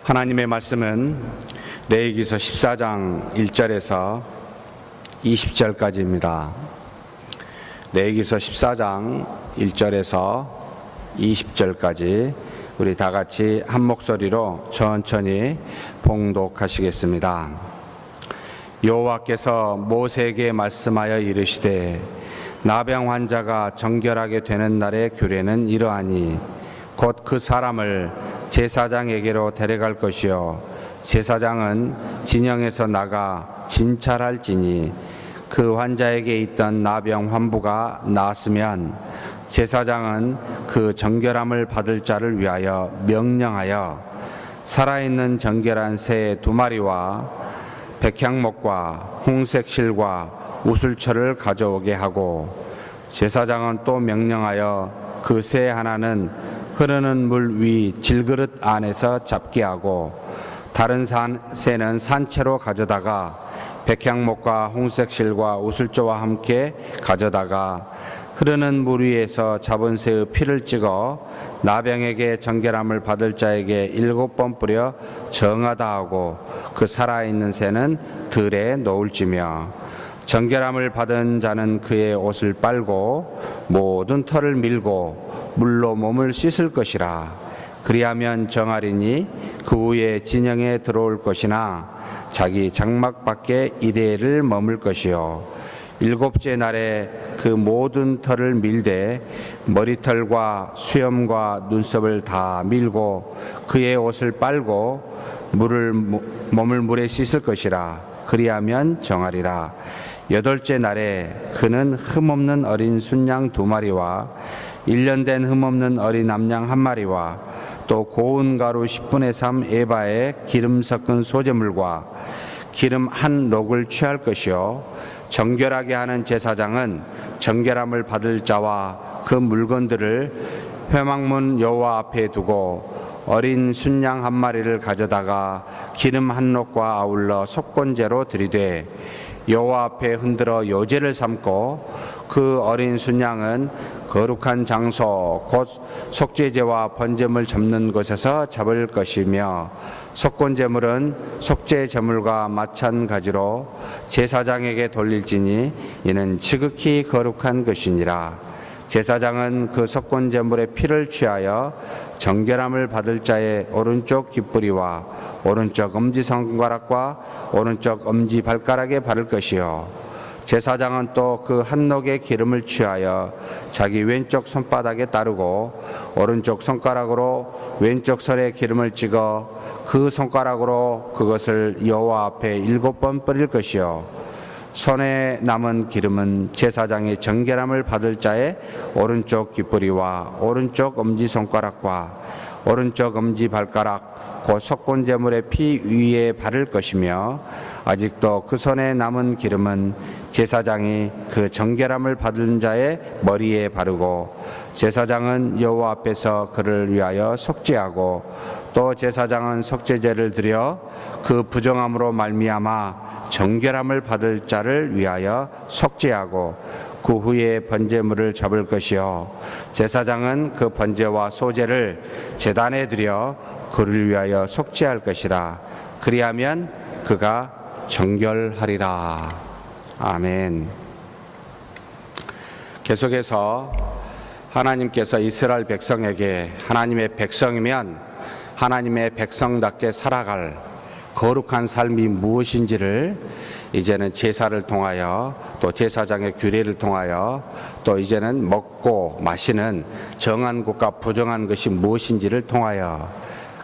하나님의 말씀은 레위기서 14장 1절에서 20절까지입니다. 레위기서 14장 1절에서 20절까지 우리 다 같이 한 목소리로 천천히 봉독하시겠습니다. 여호와께서 모세에게 말씀하여 이르시되 나병 환자가 정결하게 되는 날의 규례는 이러하니 곧 그 사람을 제사장에게로 데려갈 것이요 제사장은 진영에서 나가 진찰할지니 그 환자에게 있던 나병 환부가 나았으면 제사장은 그 정결함을 받을 자를 위하여 명령하여 살아있는 정결한 새 2마리와 백향목과 홍색 실과 우슬초를 가져오게 하고 제사장은 또 명령하여 그 새 하나는 흐르는 물 위 질그릇 안에서 잡게 하고 다른 새는 산채로 가져다가 백향목과 홍색 실과 우슬초와 함께 가져다가 흐르는 물 위에서 잡은 새의 피를 찍어 나병에게 정결함을 받을 자에게 7번 뿌려 정하다 하고 그 살아있는 새는 들에 놓을지며 정결함을 받은 자는 그의 옷을 빨고 모든 털을 밀고 물로 몸을 씻을 것이라. 그리하면 정하리니 그 후에 진영에 들어올 것이나 자기 장막 밖에 이레를 머물 것이요 7째 날에 그 모든 털을 밀되 머리털과 수염과 눈썹을 다 밀고 그의 옷을 빨고 몸을 물에 씻을 것이라. 그리하면 정하리라. 8째 날에 그는 흠없는 어린 순양 2마리와 1년 된 흠없는 어린 암양 1마리와 또 고운 가루 10분의 3 에바에 기름 섞은 소재물과 기름 한 록을 취할 것이요 정결하게 하는 제사장은 정결함을 받을 자와 그 물건들을 회막문 여호와 앞에 두고 어린 순양 1마리를 가져다가 기름 한 록과 아울러 속건제로 드리되 여호와 앞에 흔들어 요제를 삼고 그 어린 순양은 거룩한 장소 곧 속죄제와 번제물 잡는 곳에서 잡을 것이며 속건제물은 속죄제물과 마찬가지로 제사장에게 돌릴지니 이는 지극히 거룩한 것이니라. 제사장은 그 속건제물의 피를 취하여 정결함을 받을 자의 오른쪽 귓부리와 오른쪽 엄지손가락과 오른쪽 엄지발가락에 바를 것이요 제사장은 또 그 한녹의 기름을 취하여 자기 왼쪽 손바닥에 따르고 오른쪽 손가락으로 왼쪽 손에 기름을 찍어 그 손가락으로 그것을 여호와 앞에 7번 뿌릴 것이요 손에 남은 기름은 제사장의 정결함을 받을 자의 오른쪽 귓부리와 오른쪽 엄지손가락과 오른쪽 엄지발가락 곧 속건제물의 피 위에 바를 것이며 아직도 그 손에 남은 기름은 제사장이 그 정결함을 받은 자의 머리에 바르고 제사장은 여호와 앞에서 그를 위하여 속죄하고 또 제사장은 속죄제를 드려 그 부정함으로 말미암아 정결함을 받을 자를 위하여 속죄하고 그 후에 번제물을 잡을 것이요 제사장은 그 번제와 소제를 제단에 드려 그를 위하여 속죄할 것이라. 그리하면 그가 정결하리라. 아멘. 계속해서 하나님께서 이스라엘 백성에게 하나님의 백성이면 하나님의 백성답게 살아갈 거룩한 삶이 무엇인지를 이제는 제사를 통하여 또 제사장의 규례를 통하여 또 이제는 먹고 마시는 정한 것과 부정한 것이 무엇인지를 통하여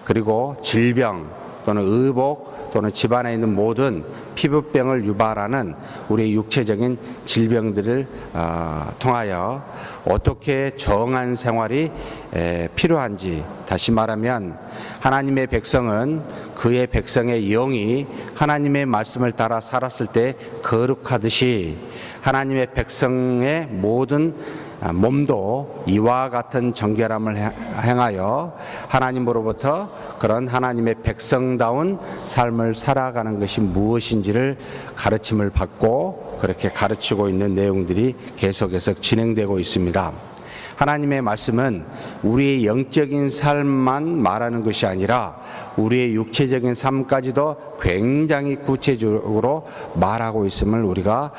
그리고 질병 또는 의복 또는 집안에 있는 모든 피부병을 유발하는 우리의 육체적인 질병들을 통하여 어떻게 정한 생활이 필요한지, 다시 말하면 하나님의 백성은 그의 백성의 영이 하나님의 말씀을 따라 살았을 때 거룩하듯이 하나님의 백성의 모든 몸도 이와 같은 정결함을 행하여 하나님으로부터 그런 하나님의 백성다운 삶을 살아가는 것이 무엇인지를 가르침을 받고 그렇게 가르치고 있는 내용들이 계속해서 진행되고 있습니다. 하나님의 말씀은 우리의 영적인 삶만 말하는 것이 아니라 우리의 육체적인 삶까지도 굉장히 구체적으로 말하고 있음을 우리가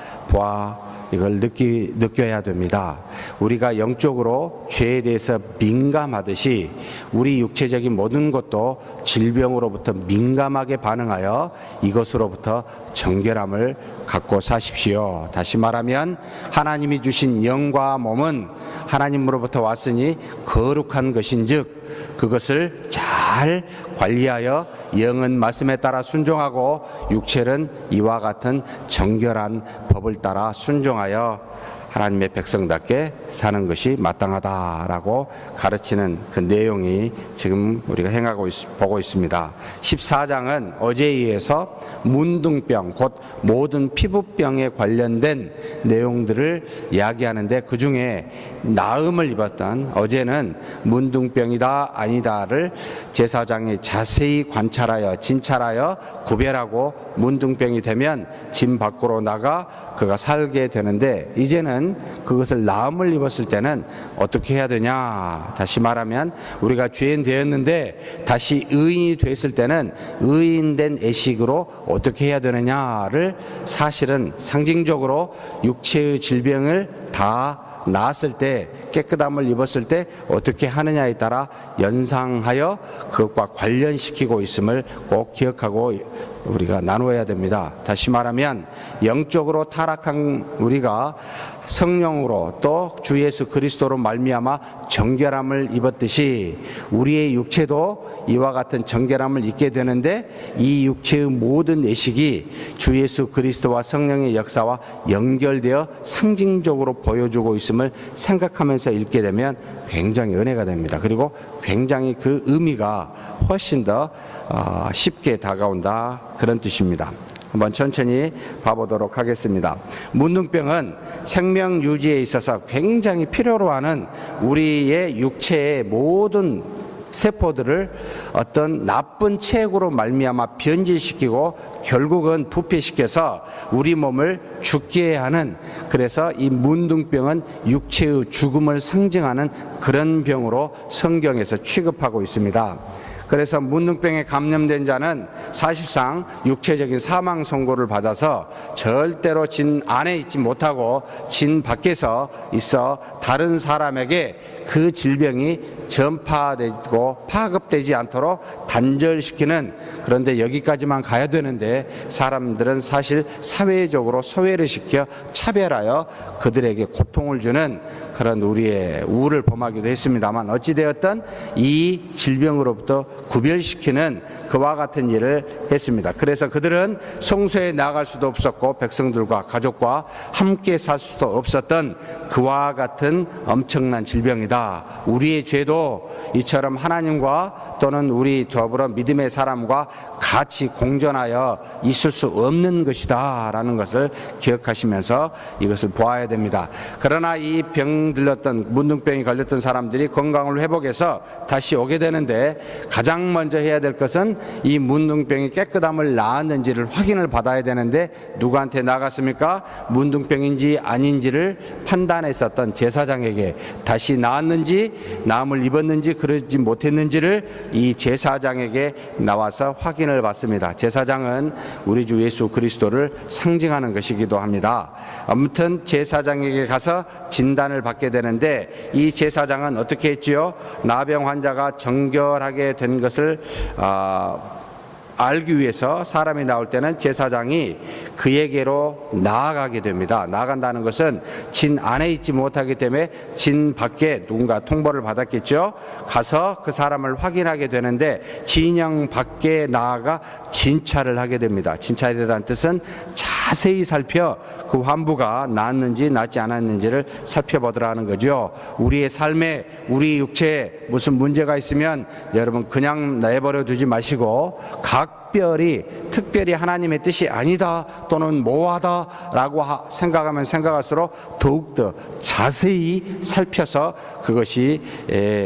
이걸 느껴야 됩니다. 우리가 영적으로 죄에 대해서 민감하듯이 우리 육체적인 모든 것도 질병으로부터 민감하게 반응하여 이것으로부터 정결함을 갖고 사십시오. 다시 말하면 하나님이 주신 영과 몸은 하나님으로부터 왔으니 거룩한 것인즉 그것을 잘 관리하여 영은 말씀에 따라 순종하고 육체는 이와 같은 정결한 법을 따라 순종하여 하나님의 백성답게 사는 것이 마땅하다라고 가르치는 그 내용이 지금 우리가 보고 있습니다. 14장은 어제에 의해서 문둥병, 곧 모든 피부병에 관련된 내용들을 이야기하는데 그 중에 나음을 입었던 어제는 문둥병이다 아니다를 제사장이 자세히 관찰하여 진찰하여 구별하고 문둥병이 되면 진 밖으로 나가 그가 살게 되는데 이제는 그것을 나음을 입었을 때는 어떻게 해야 되냐. 다시 말하면 우리가 죄인 되었는데 다시 의인이 됐을 때는 의인된 애식으로 어떻게 해야 되느냐를 사실은 상징적으로 육체의 질병을 다 나았을 때 깨끗함을 입었을 때 어떻게 하느냐에 따라 연상하여 그것과 관련시키고 있음을 꼭 기억하고 우리가 나누어야 됩니다. 다시 말하면 영적으로 타락한 우리가 성령으로 또 주 예수 그리스도로 말미암아 정결함을 입었듯이 우리의 육체도 이와 같은 정결함을 입게 되는데 이 육체의 모든 내식이 주 예수 그리스도와 성령의 역사와 연결되어 상징적으로 보여주고 있음을 생각하면서 읽게 되면 굉장히 은혜가 됩니다. 그리고 굉장히 그 의미가 훨씬 더 쉽게 다가온다 그런 뜻입니다. 한번 천천히 봐보도록 하겠습니다. 문둥병은 생명 유지에 있어서 굉장히 필요로 하는 우리의 육체의 모든 세포들을 어떤 나쁜 체액으로 말미암아 변질시키고 결국은 부패시켜서 우리 몸을 죽게 하는, 그래서 이 문둥병은 육체의 죽음을 상징하는 그런 병으로 성경에서 취급하고 있습니다. 그래서 문둥병에 감염된 자는 사실상 육체적인 사망 선고를 받아서 절대로 진 안에 있지 못하고 진 밖에서 있어 다른 사람에게 그 질병이 전파되고 파급되지 않도록 단절시키는, 그런데 여기까지만 가야 되는데 사람들은 사실 사회적으로 소외를 시켜 차별하여 그들에게 고통을 주는 그런 우리의 우를 범하기도 했습니다만, 어찌되었든 이 질병으로부터 구별시키는 그와 같은 일을 했습니다. 그래서 그들은 성소에 나갈 수도 없었고 백성들과 가족과 함께 살 수도 없었던 그와 같은 엄청난 질병이다. 우리의 죄도 이처럼 하나님과 또는 우리 더불어 믿음의 사람과 같이 공존하여 있을 수 없는 것이다 라는 것을 기억하시면서 이것을 보아야 됩니다. 그러나 이 병 들렸던 문둥병이 걸렸던 사람들이 건강을 회복해서 다시 오게 되는데 가장 먼저 해야 될 것은 이 문둥병이 깨끗함을 나았는지를 확인을 받아야 되는데 누구한테 나갔습니까? 문둥병인지 아닌지를 판단했었던 제사장에게 다시 나았는지 나음을 입었는지 그러지 못했는지를 이 제사장에게 나와서 확인을 받습니다. 제사장은 우리 주 예수 그리스도를 상징하는 것이기도 합니다. 아무튼 제사장에게 가서 진단을 받게 되는데 이 제사장은 어떻게 했지요? 나병 환자가 정결하게 된 것을 알기 위해서 사람이 나올 때는 제사장이 그에게로 나아가게 됩니다. 나아간다는 것은 진 안에 있지 못하기 때문에 진 밖에 누군가 통보를 받았겠죠. 가서 그 사람을 확인하게 되는데 진영 밖에 나아가 진찰을 하게 됩니다. 진찰이라는 뜻은 자세히 살펴 그 환부가 낫는지 낫지 않았는지를 살펴보더라는 거죠. 우리의 삶에 우리 육체에 무슨 문제가 있으면 여러분 그냥 내버려 두지 마시고 특별히 하나님의 뜻이 아니다 또는 모호하다 라고 생각하면 생각할수록 더욱더 자세히 살펴서 그것이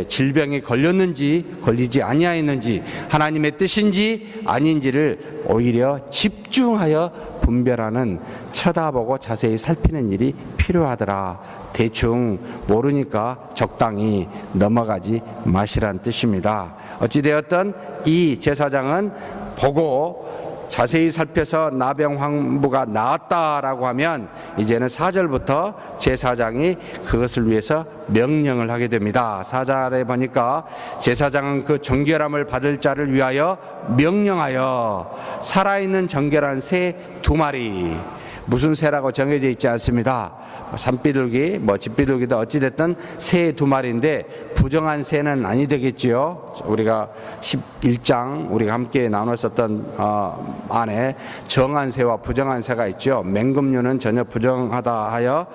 질병이 걸렸는지 걸리지 아니하였는지 하나님의 뜻인지 아닌지를 오히려 집중하여 분별하는, 쳐다보고 자세히 살피는 일이 필요하더라. 대충 모르니까 적당히 넘어가지 마시란 뜻입니다. 어찌되었든 이 제사장은 보고 자세히 살펴서 나병 황부가 나았다라고 하면 이제는 4절부터 제사장이 그것을 위해서 명령을 하게 됩니다. 4절에 보니까 제사장은 그 정결함을 받을 자를 위하여 명령하여 살아있는 정결한 새 2마리, 무슨 새라고 정해져 있지 않습니다. 산비둘기, 집비둘기도 어찌됐든 새 2마리인데 부정한 새는 아니 되겠지요. 우리가 11장 우리가 함께 나눴었던 안에 정한 새와 부정한 새가 있죠. 맹금류는 전혀 부정하다 하여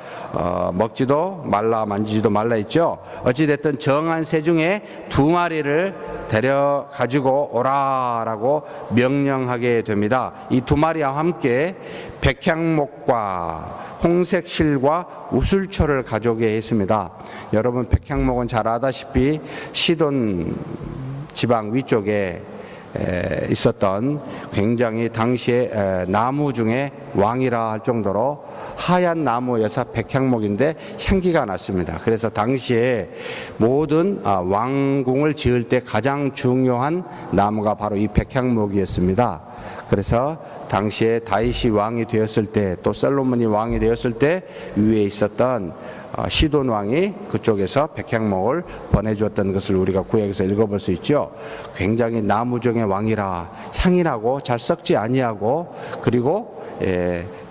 먹지도 말라 만지지도 말라 있죠. 어찌됐든 정한 새 중에 2마리를 데려 가지고 오라라고 명령하게 됩니다. 이 2마리와 함께 백향목과 홍색실과 우슬초를 가져오게 했습니다. 여러분, 백향목은 잘 아다시피 시돈 지방 위쪽에 있었던 굉장히 당시에 나무 중에 왕이라 할 정도로 하얀 나무여서 백향목인데 향기가 났습니다. 그래서 당시에 모든 왕궁을 지을 때 가장 중요한 나무가 바로 이 백향목이었습니다. 그래서 당시에 다윗이 왕이 되었을 때, 또 솔로몬이 왕이 되었을 때 위에 있었던 시돈 왕이 그쪽에서 백향목을 보내주었던 것을 우리가 구약에서 읽어볼 수 있죠. 굉장히 나무 중의 왕이라 향이 나고 잘 썩지 아니하고, 그리고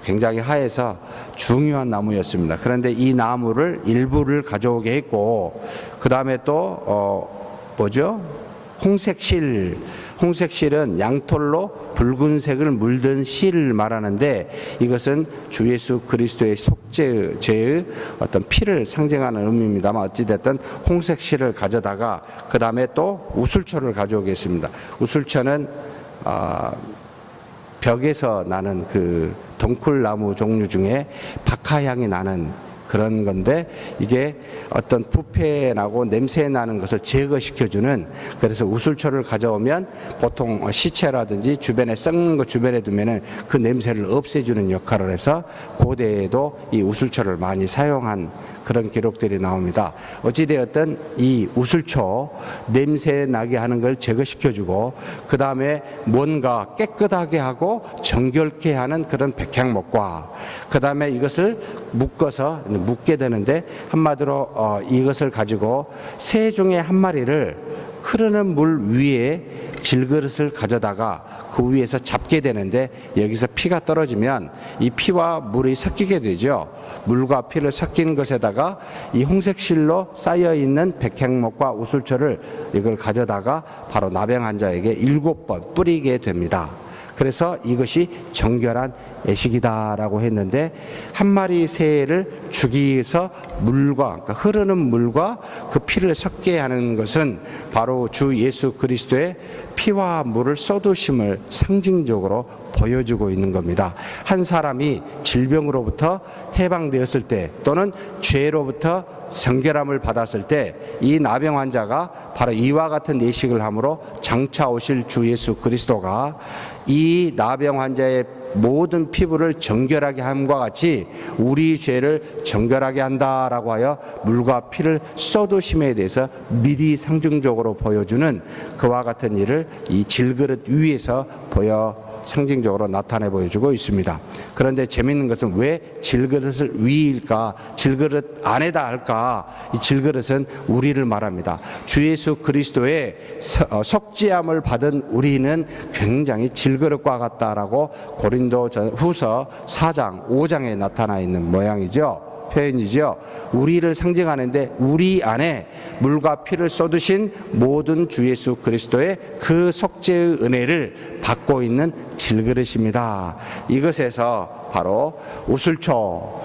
굉장히 하얘서 중요한 나무였습니다. 그런데 이 나무를 일부를 가져오게 했고, 그 다음에 또 홍색실은 양털로 붉은색을 물든 실을 말하는데, 이것은 주 예수 그리스도의 속죄의 어떤 피를 상징하는 의미입니다만, 어찌됐든 홍색실을 가져다가 그 다음에 또 우슬초를 가져오겠습니다. 우슬초는 벽에서 나는 그 덩쿨나무 종류 중에 박하향이 나는 그런 건데, 이게 어떤 부패 나고 냄새 나는 것을 제거시켜주는, 그래서 우슬초를 가져오면 보통 시체라든지 주변에 썩는 것 주변에 두면은 그 냄새를 없애주는 역할을 해서 고대에도 이 우슬초를 많이 사용한 그런 기록들이 나옵니다. 어찌되었든 이 우슬초, 냄새 나게 하는 걸 제거시켜주고, 그 다음에 뭔가 깨끗하게 하고 정결케 하는 그런 백향목과, 그 다음에 이것을 묶게 되는데, 한마디로 이것을 가지고 새 중에 한 마리를 흐르는 물 위에 질그릇을 가져다가 그 위에서 잡게 되는데, 여기서 피가 떨어지면 이 피와 물이 섞이게 되죠. 물과 피를 섞인 것에다가 이 홍색실로 쌓여 있는 백향목과 우슬초를 이걸 가져다가 바로 나병 환자에게 7번 뿌리게 됩니다. 그래서 이것이 정결한 애식이다라고 했는데, 한 마리 새를 죽이서 물과, 그러니까 흐르는 물과 그 피를 섞게 하는 것은 바로 주 예수 그리스도의 피와 물을 쏟으심을 상징적으로 보여주고 있는 겁니다. 한 사람이 질병으로부터 해방되었을 때, 또는 죄로부터 정결함을 받았을 때, 이 나병 환자가 바로 이와 같은 예식을 함으로 장차 오실 주 예수 그리스도가 이 나병 환자의 모든 피부를 정결하게 함과 같이 우리 죄를 정결하게 한다라고 하여 물과 피를 쏟으심에 대해서 미리 상징적으로 보여주는 그와 같은 일을 이 질그릇 위에서 상징적으로 나타내 보여주고 있습니다. 그런데 재미있는 것은 왜 질그릇을 위일까, 질그릇 안에다 할까? 이 질그릇은 우리를 말합니다. 주 예수 그리스도의 속죄함을 받은 우리는 굉장히 질그릇과 같다라고 고린도후서 4장 5장에 나타나 있는 모양이죠. 표현이죠. 우리를 상징하는데, 우리 안에 물과 피를 쏟으신 모든 주 예수 그리스도의 그 속죄의 은혜를 받고 있는 질그릇입니다. 이것에서 바로 우슬초,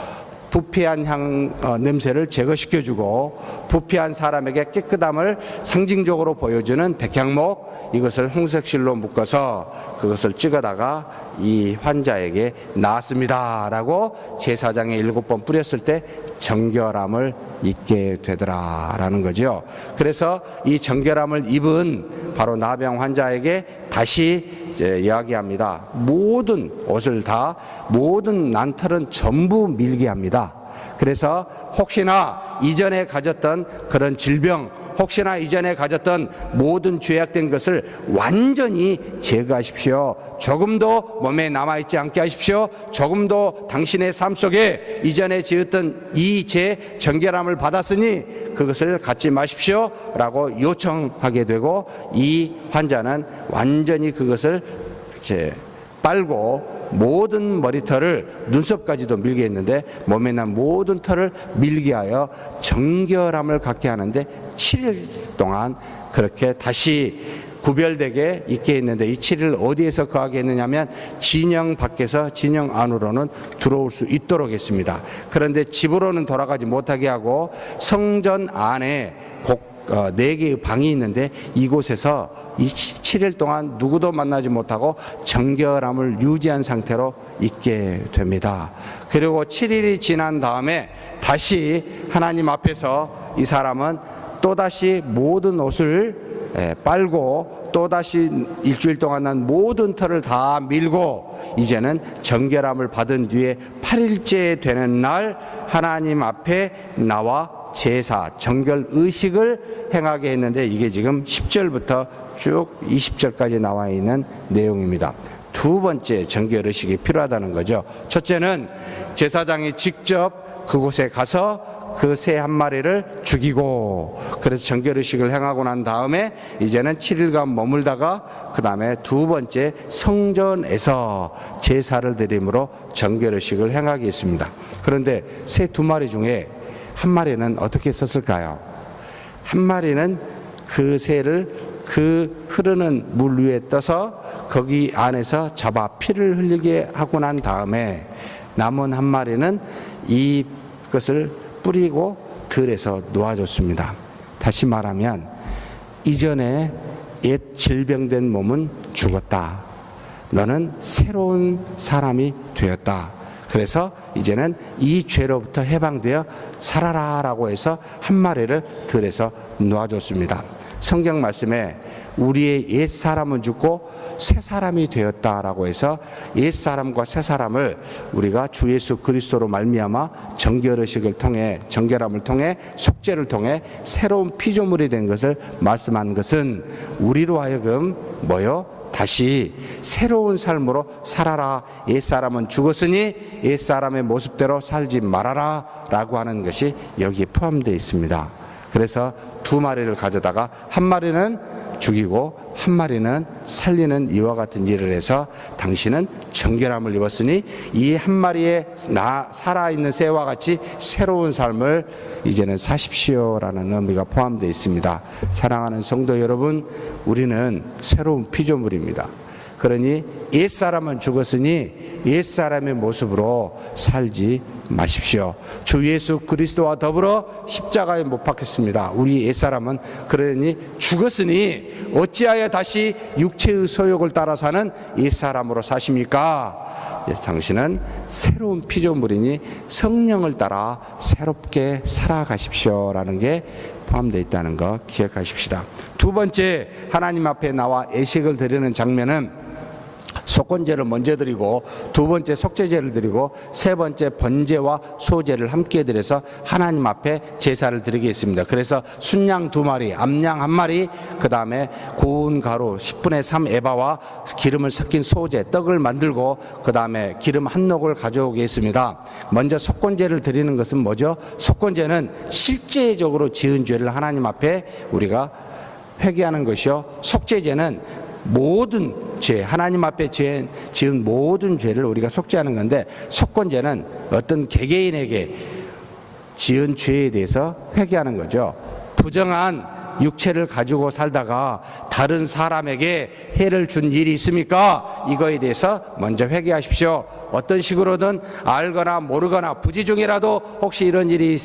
부패한 냄새를 제거시켜주고 부패한 사람에게 깨끗함을 상징적으로 보여주는 백향목, 이것을 홍색실로 묶어서 그것을 찍어다가 이 환자에게 나았습니다 라고 제사장에 7번 뿌렸을 때 정결함을 입게 되더라라는 거죠. 그래서 이 정결함을 입은 바로 나병 환자에게 다시 이야기합니다. 모든 옷을 다, 모든 난털은 전부 밀게 합니다. 그래서 혹시나 이전에 가졌던 그런 질병, 혹시나 이전에 가졌던 모든 죄악된 것을 완전히 제거하십시오. 조금도 몸에 남아있지 않게 하십시오. 조금도 당신의 삶 속에 이전에 지었던 이 죄 정결함을 받았으니 그것을 갖지 마십시오 라고 요청하게 되고, 이 환자는 완전히 그것을 빨고 모든 머리털을 눈썹까지도 밀게 했는데 몸에 난 모든 털을 밀게 하여 정결함을 갖게 하는데 7일 동안 그렇게 다시 구별되게 있게 했는데, 이 7일 어디에서 거하게 했느냐면 진영 밖에서 진영 안으로는 들어올 수 있도록 했습니다. 그런데 집으로는 돌아가지 못하게 하고 성전 안에 4개의 방이 있는데 이곳에서 이 7일 동안 누구도 만나지 못하고 정결함을 유지한 상태로 있게 됩니다. 그리고 7일이 지난 다음에 다시 하나님 앞에서 이 사람은 또다시 모든 옷을 빨고 또다시 일주일 동안 난 모든 털을 다 밀고 이제는 정결함을 받은 뒤에 8일째 되는 날 하나님 앞에 나와 제사, 정결 의식을 행하게 했는데, 이게 지금 10절부터 쭉 20절까지 나와 있는 내용입니다. 두 번째 정결 의식이 필요하다는 거죠. 첫째는 제사장이 직접 그곳에 가서 그 새 한 마리를 죽이고, 그래서 정결 의식을 행하고 난 다음에 이제는 7일간 머물다가 그 다음에 두 번째 성전에서 제사를 드림으로 정결 의식을 행하게 했습니다. 그런데 새 2마리 중에 한 마리는 어떻게 썼을까요? 한 마리는 그 새를 그 흐르는 물 위에 떠서 거기 안에서 잡아 피를 흘리게 하고 난 다음에 남은 한 마리는 이것을 뿌리고 들에서 놓아줬습니다. 다시 말하면 이전에 옛 질병된 몸은 죽었다. 너는 새로운 사람이 되었다. 그래서 이제는 이 죄로부터 해방되어 살아라라고 해서 한 마리를 들에서 놓아줬습니다. 성경 말씀에 우리의 옛 사람은 죽고 새 사람이 되었다라고 해서 옛 사람과 새 사람을 우리가 주 예수 그리스도로 말미암아 정결의식을 통해, 정결함을 통해, 속죄를 통해 새로운 피조물이 된 것을 말씀한 것은 우리로 하여금 다시 새로운 삶으로 살아라. 옛사람은 죽었으니 옛사람의 모습대로 살지 말아라 라고 하는 것이 여기에 포함되어 있습니다. 그래서 2마리를 가져다가 한 마리는 죽이고 한 마리는 살리는 이와 같은 일을 해서 당신은 정결함을 입었으니 이 한 마리의 살아있는 새와 같이 새로운 삶을 이제는 사십시오라는 의미가 포함되어 있습니다. 사랑하는 성도 여러분, 우리는 새로운 피조물입니다. 그러니 옛사람은 죽었으니 옛사람의 모습으로 살지 마십시오. 주 예수 그리스도와 더불어 십자가에 못 박혔습니다. 우리 옛사람은 그러니 죽었으니 어찌하여 다시 육체의 소욕을 따라 사는 옛사람으로 사십니까? 당신은 새로운 피조물이니 성령을 따라 새롭게 살아가십시오라는 게 포함되어 있다는 거 기억하십시다. 두 번째, 하나님 앞에 나와 애식을 드리는 장면은 속건제를 먼저 드리고 두 번째 속죄제를 드리고 세 번째 번제와 소제를 함께 드려서 하나님 앞에 제사를 드리겠습니다. 그래서 순양 2마리, 암양 1마리, 그 다음에 고운 가루 10분의 3 에바와 기름을 섞인 소제, 떡을 만들고 그 다음에 기름 한 녹을 가져오겠습니다. 먼저 속건제를 드리는 것은 뭐죠? 속건제는 실제적으로 지은 죄를 하나님 앞에 우리가 회개하는 것이요, 속죄제는 모든 죄, 하나님 앞에 지은 모든 죄를 우리가 속죄하는 건데, 속건제는 어떤 개개인에게 지은 죄에 대해서 회개하는 거죠. 부정한 육체를 가지고 살다가 다른 사람에게 해를 준 일이 있습니까? 이거에 대해서 먼저 회개하십시오. 어떤 식으로든 알거나 모르거나 부지 중이라도 혹시 이런 일이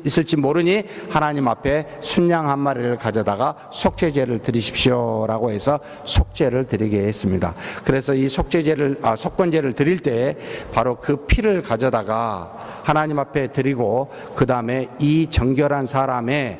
있을지 모르니 하나님 앞에 순양 1마리를 가져다가 속죄제를 드리십시오 라고 해서 속죄를 드리게 했습니다. 그래서 이 속건제를 드릴 때 바로 그 피를 가져다가 하나님 앞에 드리고 그 다음에 이 정결한 사람의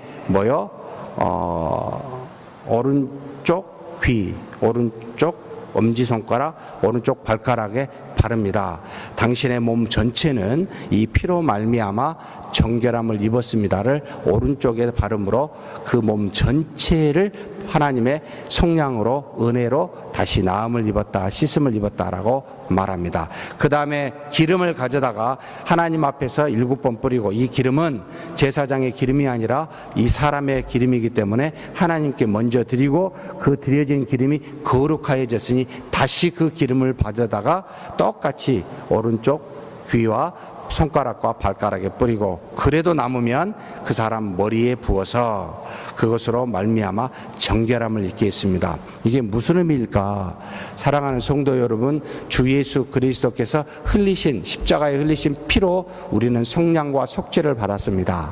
오른쪽 귀, 오른쪽 엄지손가락, 오른쪽 발가락에 바릅니다. 당신의 몸 전체는 이 피로 말미암아 정결함을 입었습니다를 오른쪽에 바름으로 그 몸 전체를 하나님의 속량으로 은혜로 다시 나음을 입었다, 씻음을 입었다라고 말합니다. 그 다음에 기름을 가져다가 하나님 앞에서 7번 뿌리고, 이 기름은 제사장의 기름이 아니라 이 사람의 기름이기 때문에 하나님께 먼저 드리고 그 드려진 기름이 거룩하여졌으니 다시 그 기름을 가져다가 똑같이 오른쪽 귀와 손가락과 발가락에 뿌리고, 그래도 남으면 그 사람 머리에 부어서 그것으로 말미암아 정결함을 입게 했습니다. 이게 무슨 의미일까? 사랑하는 성도 여러분, 주 예수 그리스도께서 흘리신, 십자가에 흘리신 피로 우리는 속량과 속죄를 받았습니다.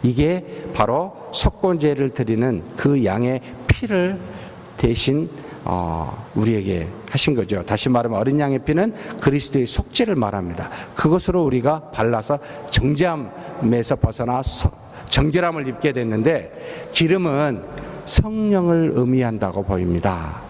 이게 바로 속건제를 드리는 그 양의 피를 대신 우리에게 하신 거죠. 다시 말하면 어린 양의 피는 그리스도의 속죄를 말합니다. 그것으로 우리가 발라서 정죄함에서 벗어나 정결함을 입게 됐는데, 기름은 성령을 의미한다고 보입니다.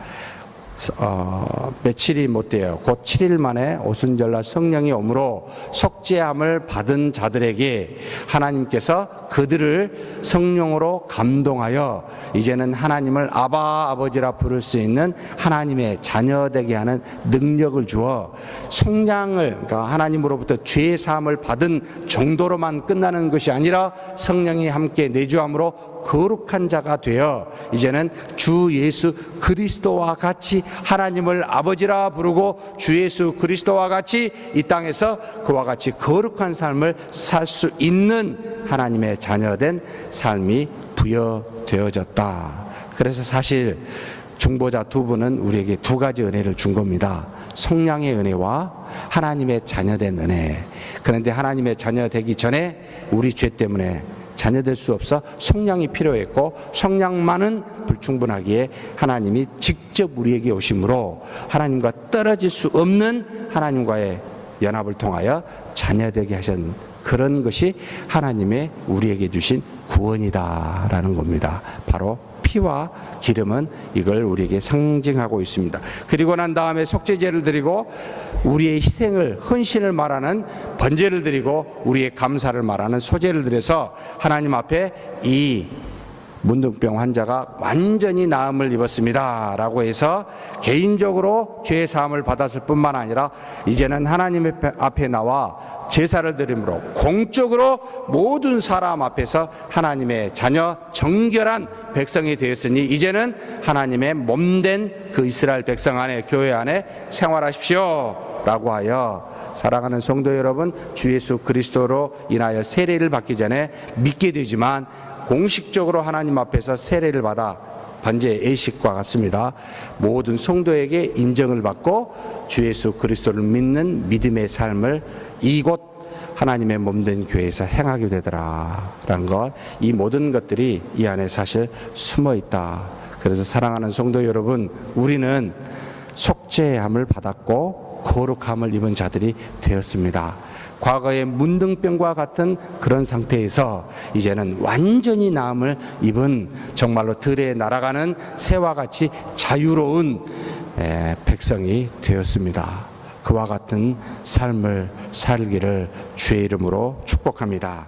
며칠이 못 돼요. 곧 7일 만에 오순절날 성령이 오므로 속죄함을 받은 자들에게 하나님께서 그들을 성령으로 감동하여 이제는 하나님을 아바 아버지라 부를 수 있는 하나님의 자녀되게 하는 능력을 주어 속량을, 그러니까 하나님으로부터 죄 사함을 받은 정도로만 끝나는 것이 아니라 성령이 함께 내주함으로 거룩한 자가 되어 이제는 주 예수 그리스도와 같이 하나님을 아버지라 부르고 주 예수 그리스도와 같이 이 땅에서 그와 같이 거룩한 삶을 살 수 있는 하나님의 자녀된 삶이 부여되어졌다. 그래서 사실 중보자 두 분은 우리에게 두 가지 은혜를 준 겁니다. 속량의 은혜와 하나님의 자녀된 은혜. 그런데 하나님의 자녀되기 전에 우리 죄 때문에 자녀될 수 없어 속량이 필요했고, 속량만은 불충분하기에 하나님이 직접 우리에게 오심으로 하나님과 떨어질 수 없는 하나님과의 연합을 통하여 자녀되게 하신 그런 것이 하나님의 우리에게 주신 구원이다라는 겁니다. 바로 피와 기름은 이걸 우리에게 상징하고 있습니다. 그리고 난 다음에 속죄제를 드리고 우리의 희생을, 헌신을 말하는 번제를 드리고 우리의 감사를 말하는 소제를 드려서 하나님 앞에 이 문둥병 환자가 완전히 나음을 입었습니다 라고 해서 개인적으로 죄 사함을 받았을 뿐만 아니라 이제는 하나님 앞에 나와 제사를 드림으로 공적으로 모든 사람 앞에서 하나님의 자녀 정결한 백성이 되었으니 이제는 하나님의 몸된 그 이스라엘 백성 안에, 교회 안에 생활하십시오 라고 하여, 사랑하는 성도 여러분, 주 예수 그리스도로 인하여 세례를 받기 전에 믿게 되지만 공식적으로 하나님 앞에서 세례를 받아 번제 예식과 같습니다. 모든 성도에게 인정을 받고 주 예수 그리스도를 믿는 믿음의 삶을 이곳 하나님의 몸된 교회에서 행하게 되더라라는 것, 이 모든 것들이 이 안에 사실 숨어 있다. 그래서 사랑하는 성도 여러분, 우리는 속죄함을 받았고 거룩함을 입은 자들이 되었습니다. 과거의 문둥병과 같은 그런 상태에서 이제는 완전히 나음을 입은, 정말로 들에 날아가는 새와 같이 자유로운 백성이 되었습니다. 그와 같은 삶을 살기를 주의 이름으로 축복합니다.